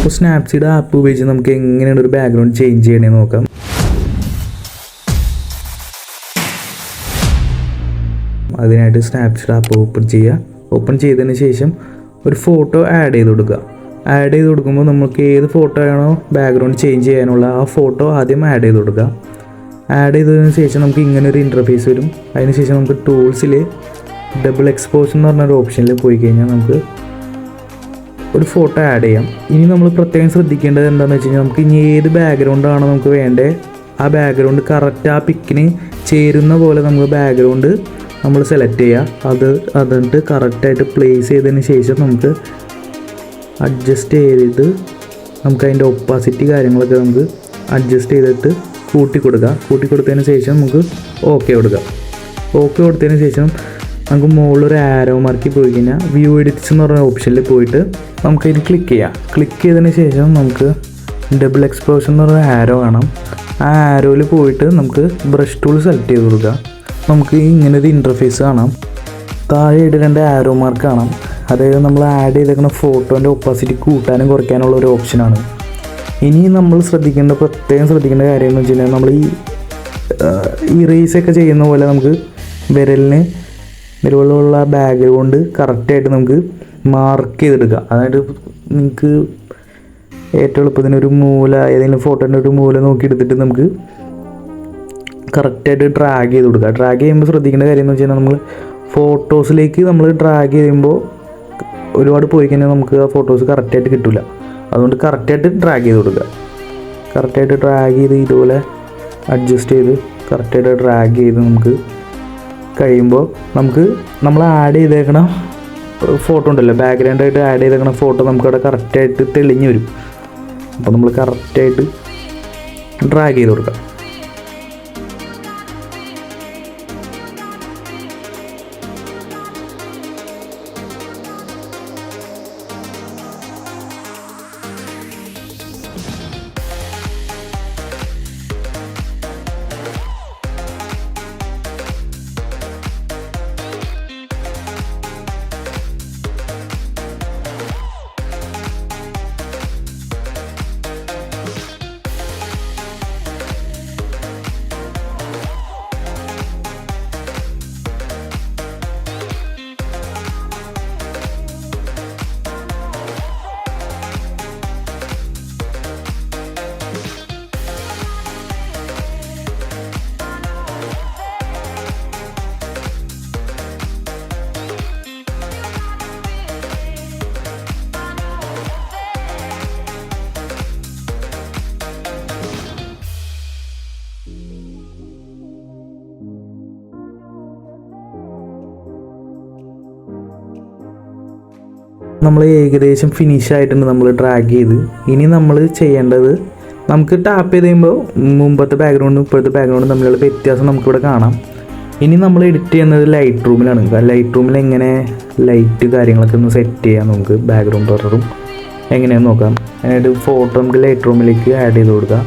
അപ്പോൾ Snapseed app ഉപയോഗിച്ച് നമുക്ക് എങ്ങനെയാണ് ഒരു ബാക്ക്ഗ്രൗണ്ട് ചേഞ്ച് ചെയ്യണമെന്ന് നോക്കാം. അതിനായിട്ട് സ്നാപ്സീഡ് ആപ്പ് ഓപ്പൺ ചെയ്യുക. ഓപ്പൺ ചെയ്തതിന് ശേഷം ഒരു ഫോട്ടോ ആഡ് ചെയ്ത് കൊടുക്കുക. ആഡ് ചെയ്ത് കൊടുക്കുമ്പോൾ നമുക്ക് ഏത് ഫോട്ടോ ആണോ ബാക്ക്ഗ്രൗണ്ട് ചേഞ്ച് ചെയ്യാനുള്ള ആ ഫോട്ടോ ആദ്യം ആഡ് ചെയ്ത് കൊടുക്കുക. ആഡ് ചെയ്തതിന് ശേഷം നമുക്ക് ഇങ്ങനെ ഒരു ഇൻ്റർഫേസ് വരും. അതിന് ശേഷം നമുക്ക് ടൂൾസിൽ ഡബിൾ എക്സ്പോസ് എന്ന് പറഞ്ഞൊരു ഓപ്ഷനിൽ പോയി കഴിഞ്ഞാൽ നമുക്ക് ഒരു ഫോട്ടോ ആഡ് ചെയ്യാം. ഇനി നമ്മൾ പ്രത്യേകം ശ്രദ്ധിക്കേണ്ടത് എന്താണെന്ന് വെച്ച് കഴിഞ്ഞാൽ നമുക്ക് ഇനി ഏത് ബാക്ക്ഗ്രൗണ്ടാണോ നമുക്ക് വേണ്ടത് ആ ബാക്ക്ഗ്രൗണ്ട് കറക്റ്റ് ആ പിക്കിന് ചേരുന്ന പോലെ നമുക്ക് ബാക്ക്ഗ്രൗണ്ട് നമ്മൾ സെലക്ട് ചെയ്യുക. എന്നിട്ട് കറക്റ്റായിട്ട് പ്ലേസ് ചെയ്തതിന് ശേഷം നമുക്ക് അഡ്ജസ്റ്റ് ചെയ്ത് നമുക്ക് അതിൻ്റെ ഒപ്പാസിറ്റി കാര്യങ്ങളൊക്കെ നമുക്ക് അഡ്ജസ്റ്റ് ചെയ്തിട്ട് കൂട്ടി കൊടുത്തതിന് ശേഷം നമുക്ക് ഓക്കെ കൊടുത്തതിന് ശേഷം നമുക്ക് മുകളിലൊരു ആരോ മാർക്കിൽ പോയി കഴിഞ്ഞാൽ വ്യൂ എഡിറ്റ്സ് എന്ന് പറഞ്ഞ ഓപ്ഷനിൽ പോയിട്ട് നമുക്കതിന് ക്ലിക്ക് ചെയ്തതിന് ശേഷം നമുക്ക് ഡബിൾ എക്സ്പോഷർ എന്ന് പറഞ്ഞ ആരോ കാണാം. ആ ആരോയിൽ പോയിട്ട് നമുക്ക് ബ്രഷ് ടൂൾ സെലക്ട് ചെയ്ത് കൊടുക്കുക. നമുക്ക് ഇങ്ങനൊരു ഇൻ്റർഫേസ് കാണാം. താഴെയായിട്ട് 2 ആരോ മാർക്ക് കാണാം. അതായത് നമ്മൾ ആഡ് ചെയ്തേക്കുന്ന ഫോട്ടോൻ്റെ ഒപ്പാസിറ്റി കൂട്ടാനും കുറയ്ക്കാനുള്ള ഒരു ഓപ്ഷനാണ്. ഇനി നമ്മൾ പ്രത്യേകം ശ്രദ്ധിക്കേണ്ട കാര്യം എന്ന് വെച്ച് കഴിഞ്ഞാൽ നമ്മൾ ഈ ഇറേസൊക്കെ ചെയ്യുന്ന പോലെ നമുക്ക് വിരലിലുള്ള ബാക്ക്ഗ്രൗണ്ട് കറക്റ്റായിട്ട് നമുക്ക് മാർക്ക് ചെയ്തെടുക്കുക. അതായത് നിങ്ങൾക്ക് ഏറ്റവും എളുപ്പത്തിന് ഒരു മൂല ഏതെങ്കിലും ഫോട്ടോൻ്റെ ഒരു മൂല നോക്കിയെടുത്തിട്ട് നമുക്ക് കറക്റ്റായിട്ട് ഡ്രാഗ് ചെയ്ത് കൊടുക്കുക. ഡ്രാഗ് ചെയ്യുമ്പോൾ ശ്രദ്ധിക്കേണ്ട കാര്യം എന്ന് വെച്ച് കഴിഞ്ഞാൽ നമ്മൾ ഫോട്ടോസിലേക്ക് നമ്മൾ ഡ്രാഗ് ചെയ്യുമ്പോൾ ഒരുപാട് പോയി കഴിഞ്ഞാൽ നമുക്ക് ആ ഫോട്ടോസ് കറക്റ്റായിട്ട് കിട്ടില്ല. അതുകൊണ്ട് കറക്റ്റായിട്ട് ഡ്രാഗ് ചെയ്ത് കൊടുക്കുക. കറക്റ്റായിട്ട് ഡ്രാഗ് ചെയ്ത് ഇതുപോലെ അഡ്ജസ്റ്റ് ചെയ്ത് കറക്റ്റായിട്ട് ഡ്രാഗ് ചെയ്ത് നമുക്ക് കഴിയുമ്പോൾ നമുക്ക് നമ്മൾ ആഡ് ചെയ്തേക്കണ ഫോട്ടോ ഉണ്ടല്ലോ, ബാക്ക്ഗ്രൗണ്ടായിട്ട് ആഡ് ചെയ്തേക്കണ ഫോട്ടോ നമുക്കവിടെ കറക്റ്റായിട്ട് തെളിഞ്ഞ് വരും. അപ്പോൾ നമ്മൾ കറക്റ്റായിട്ട് ഡ്രാഗ് ചെയ്ത് കൊടുക്കാം. നമ്മൾ ഏകദേശം ഫിനിഷ് ആയിട്ടുണ്ട്. നമ്മൾ ഡ്രാഗ് ചെയ്ത് ഇനി നമ്മൾ ചെയ്യേണ്ടത് നമുക്ക് ടാപ്പ് ചെയ്ത് കഴിയുമ്പോൾ മുമ്പത്തെ ബാക്ക്ഗ്രൗണ്ടും ഇപ്പോഴത്തെ ബാക്ക്ഗ്രൗണ്ടും തമ്മിലുള്ള വ്യത്യാസം നമുക്കിവിടെ കാണാം. ഇനി നമ്മൾ എഡിറ്റ് ചെയ്യുന്നത് ലൈറ്റ് റൂമിലാണ്. ലൈറ്റ് റൂമിൽ എങ്ങനെ ലൈറ്റ് കാര്യങ്ങളൊക്കെ ഒന്ന് സെറ്റ് ചെയ്യാം, നമുക്ക് ബാക്ക്ഗ്രൗണ്ട് കളറും എങ്ങനെയാണെന്ന് നോക്കാം. അതിനായിട്ട് ഫോട്ടോ നമുക്ക് ലൈറ്റ് റൂമിലേക്ക് ആഡ് ചെയ്ത് കൊടുക്കാം.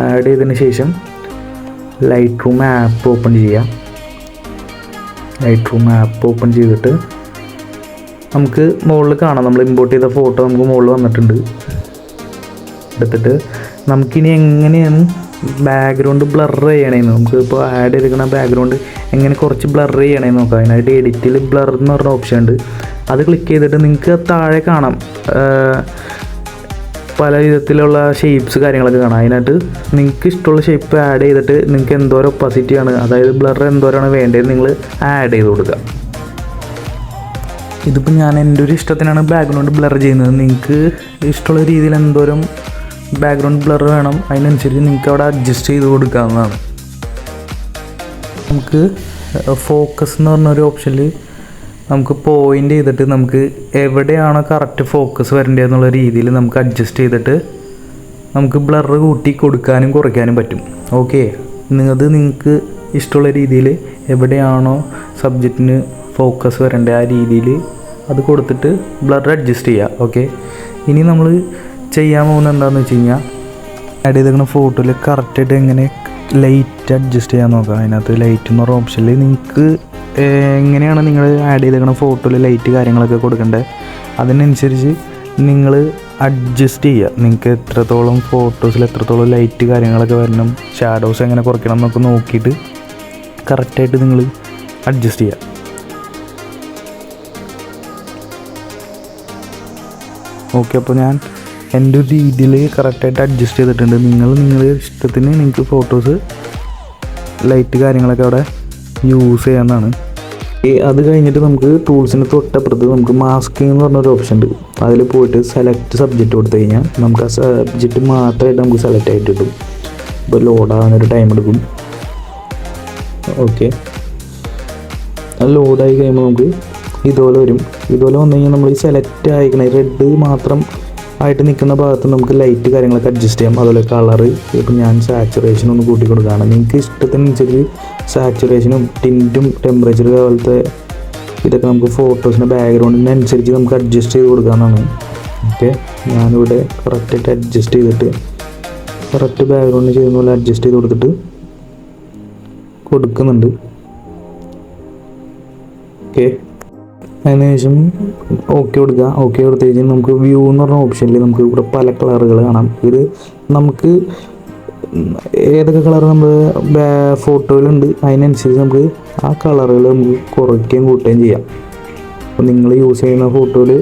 ആഡ് ചെയ്തതിന് ശേഷം ലൈറ്റ് റൂം ആപ്പ് ഓപ്പൺ ചെയ്യാം. ലൈറ്റ് റൂം ആപ്പ് ഓപ്പൺ ചെയ്തിട്ട് നമുക്ക് മുകളിൽ കാണാം നമ്മൾ ഇമ്പോർട്ട് ചെയ്ത ഫോട്ടോ നമുക്ക് മുകളിൽ വന്നിട്ടുണ്ട്. എടുത്തിട്ട് നമുക്കിനി എങ്ങനെയാണ് ബാക്ക്ഗ്രൗണ്ട് ബ്ലർ ചെയ്യണമെന്ന് നമുക്ക് ഇപ്പോൾ ആഡ് ചെയ്തിരിക്കുന്ന ബാക്ക്ഗ്രൗണ്ട് എങ്ങനെ കുറച്ച് ബ്ലർ ചെയ്യണമെന്ന് നോക്കാം. അതിനായിട്ട് എഡിറ്റിൽ ബ്ലർ എന്ന് പറഞ്ഞ ഓപ്ഷൻ ഉണ്ട്. അത് ക്ലിക്ക് ചെയ്തിട്ട് നിങ്ങൾക്ക് താഴെ കാണാം പല വിധത്തിലുള്ള ഷേപ്സ് കാര്യങ്ങളൊക്കെ കാണാം. അതിനായിട്ട് നിങ്ങൾക്ക് ഇഷ്ടമുള്ള ഷേപ്പ് ആഡ് ചെയ്തിട്ട് നിങ്ങൾക്ക് എന്തോരം ഒപ്പാസിറ്റിയാണ്, അതായത് ബ്ലർ എന്തോരമാണ് വേണ്ടത് നിങ്ങൾ ആഡ് ചെയ്ത് കൊടുക്കുക. ഇതിപ്പോൾ ഞാൻ എൻ്റെ ഒരു ഇഷ്ടത്തിനാണ് ബാക്ക്ഗ്രൗണ്ട് ബ്ലർ ചെയ്യുന്നത്. നിങ്ങൾക്ക് ഇഷ്ടമുള്ള രീതിയിൽ എന്തോരം ബാക്ക്ഗ്രൗണ്ട് ബ്ലർ വേണം അതിനനുസരിച്ച് നിങ്ങൾക്ക് അവിടെ അഡ്ജസ്റ്റ് ചെയ്ത് കൊടുക്കാവുന്നതാണ്. നമുക്ക് ഫോക്കസ് എന്ന് പറഞ്ഞൊരു ഓപ്ഷനിൽ നമുക്ക് പോയിൻ്റ് ചെയ്തിട്ട് നമുക്ക് എവിടെയാണോ കറക്റ്റ് ഫോക്കസ് വരേണ്ടത് എന്നുള്ള രീതിയിൽ നമുക്ക് അഡ്ജസ്റ്റ് ചെയ്തിട്ട് നമുക്ക് ബ്ലർ കൂട്ടി കൊടുക്കാനും കുറയ്ക്കാനും പറ്റും. ഓക്കെ, നിങ്ങൾക്ക് ഇഷ്ടമുള്ള രീതിയിൽ എവിടെയാണോ സബ്ജക്റ്റിന് ഫോക്കസ് വരേണ്ട ആ രീതിയിൽ അത് കൊടുത്തിട്ട് ബ്ലർ അഡ്ജസ്റ്റ് ചെയ്യുക. ഓക്കെ, ഇനി നമ്മൾ ചെയ്യാൻ പോകുന്നത് എന്താണെന്ന് വെച്ച് കഴിഞ്ഞാൽ ആഡ് ചെയ്തേക്കുന്ന ഫോട്ടോയിൽ കറക്റ്റായിട്ട് എങ്ങനെ ലൈറ്റ് അഡ്ജസ്റ്റ് ചെയ്യാൻ നോക്കാം. അതിനകത്ത് ലൈറ്റ് എന്ന് പറഞ്ഞ ഓപ്ഷനിൽ നിങ്ങൾക്ക് എങ്ങനെയാണ് നിങ്ങൾ ആഡ് ചെയ്തേക്കുന്ന ഫോട്ടോയിൽ ലൈറ്റ് കാര്യങ്ങളൊക്കെ കൊടുക്കേണ്ടത് അതിനനുസരിച്ച് നിങ്ങൾ അഡ്ജസ്റ്റ് ചെയ്യുക. നിങ്ങൾക്ക് എത്രത്തോളം ഫോട്ടോസിൽ എത്രത്തോളം ലൈറ്റ് കാര്യങ്ങളൊക്കെ വരണം, ഷാഡോസ് എങ്ങനെ കുറയ്ക്കണം എന്നൊക്കെ നോക്കിയിട്ട് കറക്റ്റായിട്ട് നിങ്ങൾ അഡ്ജസ്റ്റ് ചെയ്യുക. ഓക്കെ, അപ്പോൾ ഞാൻ എൻ്റെ ഒരു രീതിയിൽ കറക്റ്റായിട്ട് അഡ്ജസ്റ്റ് ചെയ്തിട്ടുണ്ട്. നിങ്ങളുടെ ഇഷ്ടത്തിന് നിങ്ങൾക്ക് ഫോട്ടോസ് ലൈറ്റ് കാര്യങ്ങളൊക്കെ അവിടെ യൂസ് ചെയ്യാവുന്നതാണ്. അത് കഴിഞ്ഞിട്ട് നമുക്ക് ടൂൾസിന് തൊട്ടപ്പുറത്ത് നമുക്ക് മാസ്കിംഗ് എന്ന് പറഞ്ഞൊരു ഓപ്ഷൻ ഉണ്ട്. അതിൽ പോയിട്ട് സെലക്ട് സബ്ജക്റ്റ് കൊടുത്തു കഴിഞ്ഞാൽ നമുക്ക് ആ സബ്ജക്റ്റ് മാത്രമായിട്ട് നമുക്ക് സെലക്ട് ആയിട്ട് കിട്ടും. ഇപ്പോൾ ലോഡാകാനൊരു ടൈം എടുക്കും. ഓക്കെ, അത് ലോഡായി കഴിയുമ്പോൾ നമുക്ക് ഇതുപോലെ വരും. ഇതുപോലെ വന്നു കഴിഞ്ഞാൽ നമ്മൾ ഈ സെലക്ട് ആയിക്കണേ റെഡ് മാത്രം ആയിട്ട് നിൽക്കുന്ന ഭാഗത്ത് നമുക്ക് ലൈറ്റ് കാര്യങ്ങളൊക്കെ അഡ്ജസ്റ്റ് ചെയ്യാം. അതുപോലെ കളറ് ഇപ്പം ഞാൻ സാച്ചുറേഷൻ ഒന്ന് കൂട്ടി കൊടുക്കുകയാണ്. നിങ്ങൾക്ക് ഇഷ്ടത്തിനനുസരിച്ച് സാച്ചുറേഷനും ടിൻറ്റും ടെമ്പറേച്ചർ പോലത്തെ ഇതൊക്കെ നമുക്ക് ഫോട്ടോസിൻ്റെ ബാക്ക്ഗ്രൗണ്ടിനനുസരിച്ച് നമുക്ക് അഡ്ജസ്റ്റ് ചെയ്ത് കൊടുക്കാവുന്നതാണ്. ഓക്കെ, ഞാനിവിടെ കറക്റ്റായിട്ട് അഡ്ജസ്റ്റ് ചെയ്തിട്ട് കറക്റ്റ് ബാക്ക്ഗ്രൗണ്ടിൽ ചെയ്യുന്ന പോലെ അഡ്ജസ്റ്റ് ചെയ്ത് കൊടുത്തിട്ട് കൊടുക്കുന്നുണ്ട്. ഓക്കെ, അതിനുശേഷം ഓക്കെ കൊടുക്കുക. ഓക്കെ കൊടുത്തു കഴിഞ്ഞാൽ നമുക്ക് വ്യൂ എന്ന് പറഞ്ഞ ഓപ്ഷനിൽ നമുക്ക് ഇവിടെ പല കളറുകൾ കാണാം. ഇത് നമുക്ക് ഏതൊക്കെ കളർ നമ്മൾ ഫോട്ടോയിലുണ്ട് അതിനനുസരിച്ച് നമുക്ക് ആ കളറുകൾ നമുക്ക് കുറയ്ക്കുകയും കൂട്ടുകയും ചെയ്യാം. അപ്പോൾ നിങ്ങൾ യൂസ് ചെയ്യുന്ന ഫോട്ടോയിൽ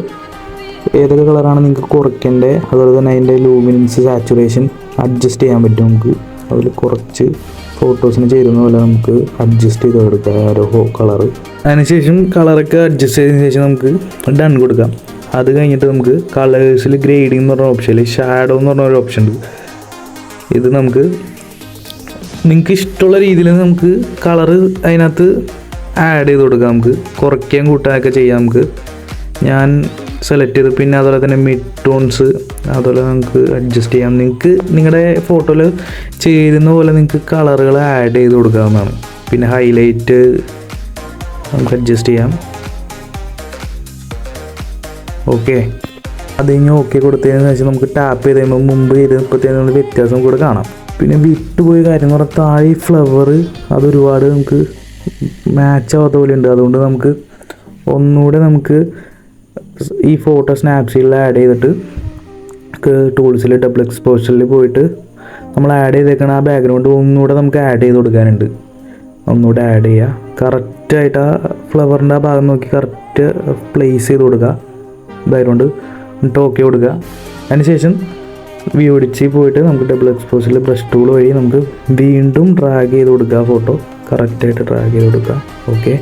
ഏതൊക്കെ കളറാണ് നിങ്ങൾക്ക് കുറയ്ക്കേണ്ടത്, അതുപോലെ തന്നെ അതിൻ്റെ ലൂമിനൻസ് സാച്ചുറേഷൻ അഡ്ജസ്റ്റ് ചെയ്യാൻ പറ്റും. നമുക്ക് അതിൽ കുറച്ച് ഫോട്ടോസിന് ചേരുന്ന പോലെ നമുക്ക് അഡ്ജസ്റ്റ് ചെയ്ത് കൊടുക്കാം ഓരോ കളറ്. അതിനുശേഷം കളറൊക്കെ അഡ്ജസ്റ്റ് ചെയ്തതിന് ശേഷം നമുക്ക് ഡൺ കൊടുക്കാം. അത് കഴിഞ്ഞിട്ട് നമുക്ക് കളേഴ്സിൽ ഗ്രേഡിംഗ് എന്ന് പറഞ്ഞ ഓപ്ഷനിൽ ഷാഡോ എന്ന് പറഞ്ഞ ഒരു ഓപ്ഷൻ ഉണ്ട്. ഇത് നമുക്ക് നിങ്ങൾക്ക് ഇഷ്ടമുള്ള രീതിയിൽ നമുക്ക് കളറ് അതിനകത്ത് ആഡ് ചെയ്ത് കൊടുക്കാം. നമുക്ക് കുറയ്ക്കാൻ കൂട്ടാനൊക്കെ ചെയ്യാം. നമുക്ക് ഞാൻ സെലക്ട് ചെയ്ത് പിന്നെ അതുപോലെ തന്നെ മിഡ് ടോൺസ് അതുപോലെ നമുക്ക് അഡ്ജസ്റ്റ് ചെയ്യാം. നിങ്ങൾക്ക് നിങ്ങളുടെ ഫോട്ടോയിൽ ചേരുന്ന പോലെ നിങ്ങൾക്ക് കളറുകൾ ആഡ് ചെയ്ത് കൊടുക്കാവുന്നതാണ്. പിന്നെ ഹൈലൈറ്റ് നമുക്ക് അഡ്ജസ്റ്റ് ചെയ്യാം. ഓക്കെ, അത് കഴിഞ്ഞ് ഓക്കെ കൊടുത്തതിന് ശേഷം നമുക്ക് ടാപ്പ് ചെയ്ത് കഴിയുമ്പോൾ മുമ്പ് ചെയ്തപ്പോഴത്തേനുള്ള വ്യത്യാസം കൂടെ കാണാം. പിന്നെ വിട്ടുപോയ കാര്യം എന്ന് പറഞ്ഞാൽ താഴെ ഫ്ലവർ അതൊരുപാട് നമുക്ക് മാച്ച് ആവാത്ത പോലെ ഉണ്ട്. അതുകൊണ്ട് നമുക്ക് ഒന്നുകൂടെ നമുക്ക് ഈ ഫോട്ടോ സ്നാപ്സീഡിൽ ആഡ് ചെയ്തിട്ട് ടൂൾസിൽ ഡബിൾ എക്സ്പോഷറിൽ പോയിട്ട് നമ്മൾ ആഡ് ചെയ്തേക്കണ ആ ബാക്ക്ഗ്രൗണ്ട് ഒന്നുകൂടെ നമുക്ക് ആഡ് ചെയ്ത് കൊടുക്കാനുണ്ട്. ഒന്നുകൂടെ ആഡ് ചെയ്യുക. കറക്റ്റായിട്ട് ആ ഫ്ലവറിൻ്റെ ആ ഭാഗം നോക്കി കറക്റ്റ് പ്ലേസ് ചെയ്ത് കൊടുക്കുക ബാക്ക്ഗ്രൗണ്ട്. എന്നിട്ട് ഓക്കെ കൊടുക്കുക. അതിനുശേഷം വ്യൂ അടിച്ച് പോയിട്ട് നമുക്ക് ഡബിൾ എക്സ്പോഷറിൽ ബ്രഷ് ടൂൾ വഴി നമുക്ക് വീണ്ടും ഡ്രാഗ് ചെയ്ത് കൊടുക്കുക. ഫോട്ടോ കറക്റ്റായിട്ട് ഡ്രാഗ് ചെയ്ത് കൊടുക്കുക. ഓക്കെ,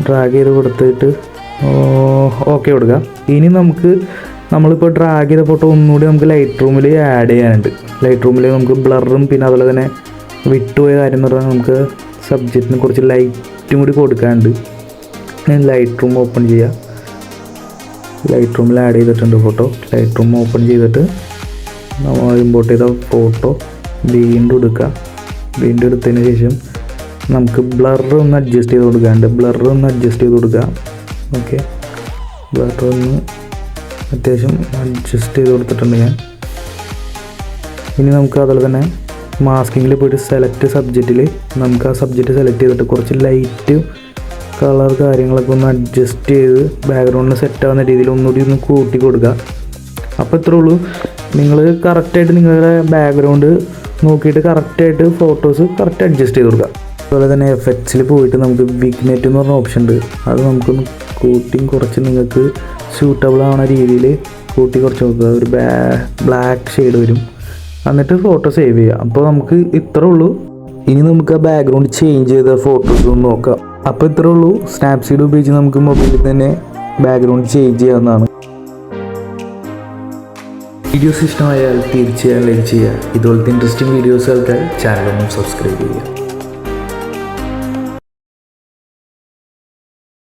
ഡ്രാഗ് ചെയ്ത് കൊടുത്തിട്ട് ഓക്കെ കൊടുക്കുക. ഇനി നമ്മളിപ്പോൾ ഡ്രാഗ് ചെയ്ത ഫോട്ടോ ഒന്നുകൂടി നമുക്ക് ലൈറ്റ് റൂമിൽ ആഡ് ചെയ്യാനുണ്ട്. ലൈറ്റ് റൂമിൽ നമുക്ക് ബ്ലറും പിന്നെ അതുപോലെ തന്നെ വിട്ടുപോയ കാര്യം എന്ന് പറഞ്ഞാൽ നമുക്ക് സബ്ജക്റ്റിന് കുറച്ച് ലൈറ്റും കൂടി കൊടുക്കാനുണ്ട്. ഞാൻ ലൈറ്റ് റൂം ഓപ്പൺ ചെയ്യുക. ലൈറ്റ് റൂമിൽ ആഡ് ചെയ്തിട്ടുണ്ട് ഫോട്ടോ. ലൈറ്റ് റൂം ഓപ്പൺ ചെയ്തിട്ട് നമ്മൾ ഇമ്പോർട്ട് ചെയ്ത ഫോട്ടോ വീണ്ടും എടുക്കുക. വീണ്ടും എടുത്തതിന് ശേഷം നമുക്ക് ബ്ലർ ഒന്ന് അഡ്ജസ്റ്റ് ചെയ്ത് കൊടുക്കാനുണ്ട്. ബ്ലർ ഒന്ന് അഡ്ജസ്റ്റ് ചെയ്ത് കൊടുക്കുക. ഓക്കെ, ബ്ലർ ഒന്ന് അത്യാവശ്യം അഡ്ജസ്റ്റ് ചെയ്ത് കൊടുത്തിട്ടുണ്ട് ഞാൻ. ഇനി നമുക്ക് അതുപോലെ തന്നെ മാസ്കിങ്ങിൽ പോയിട്ട് സെലക്ട് സബ്ജക്റ്റിൽ നമുക്ക് ആ സബ്ജക്റ്റ് സെലക്ട് ചെയ്തിട്ട് കുറച്ച് ലൈറ്റ് കളർ കാര്യങ്ങളൊക്കെ ഒന്ന് അഡ്ജസ്റ്റ് ചെയ്ത് ബാക്ക്ഗ്രൗണ്ടിന് സെറ്റാവുന്ന രീതിയിൽ ഒന്നുകൂടി ഒന്ന് കൂട്ടി കൊടുക്കുക. അപ്പോൾ ഇത്രേ ഉള്ളൂ. നിങ്ങൾ കറക്റ്റായിട്ട് നിങ്ങളുടെ ബാക്ക്ഗ്രൗണ്ട് നോക്കിയിട്ട് കറക്റ്റായിട്ട് ഫോട്ടോസ് കറക്റ്റ് അഡ്ജസ്റ്റ് ചെയ്ത് കൊടുക്കുക. അതുപോലെ തന്നെ എഫക്ട്സിൽ പോയിട്ട് നമുക്ക് വിഗ്നെറ്റ് എന്ന് പറഞ്ഞ ഓപ്ഷൻ ഉണ്ട്. അത് നമുക്കൊന്ന് കൂട്ടിയും കുറച്ച് നിങ്ങൾക്ക് സ്യൂട്ടബിൾ ആവുന്ന രീതിയിൽ കൂട്ടി കുറച്ച് നോക്കുക. ഒരു ബ്ലാക്ക് ഷെയ്ഡ് വരും. എന്നിട്ട് ഫോട്ടോ സേവ് ചെയ്യുക. അപ്പോൾ നമുക്ക് ഇത്രേ ഉള്ളൂ. ഇനി നമുക്ക് ആ ബാക്ക്ഗ്രൗണ്ട് ചേഞ്ച് ചെയ്ത ഫോട്ടോസ് ഒന്ന് നോക്കാം. അപ്പോൾ ഇത്രേ ഉള്ളൂ. സ്നാപ്സീഡ് ഉപയോഗിച്ച് നമുക്ക് മൊബൈലിൽ തന്നെ ബാക്ക്ഗ്രൗണ്ട് ചേഞ്ച് ചെയ്യാവുന്നതാണ്. വീഡിയോസ് ഇഷ്ടമായാൽ തീർച്ചയായും ലൈക്ക് ചെയ്യുക. ഇതുപോലത്തെ ഇൻട്രസ്റ്റിംഗ് വീഡിയോസ് ആൾക്കാർ ചാനലൊന്നും സബ്സ്ക്രൈബ് ചെയ്യുക.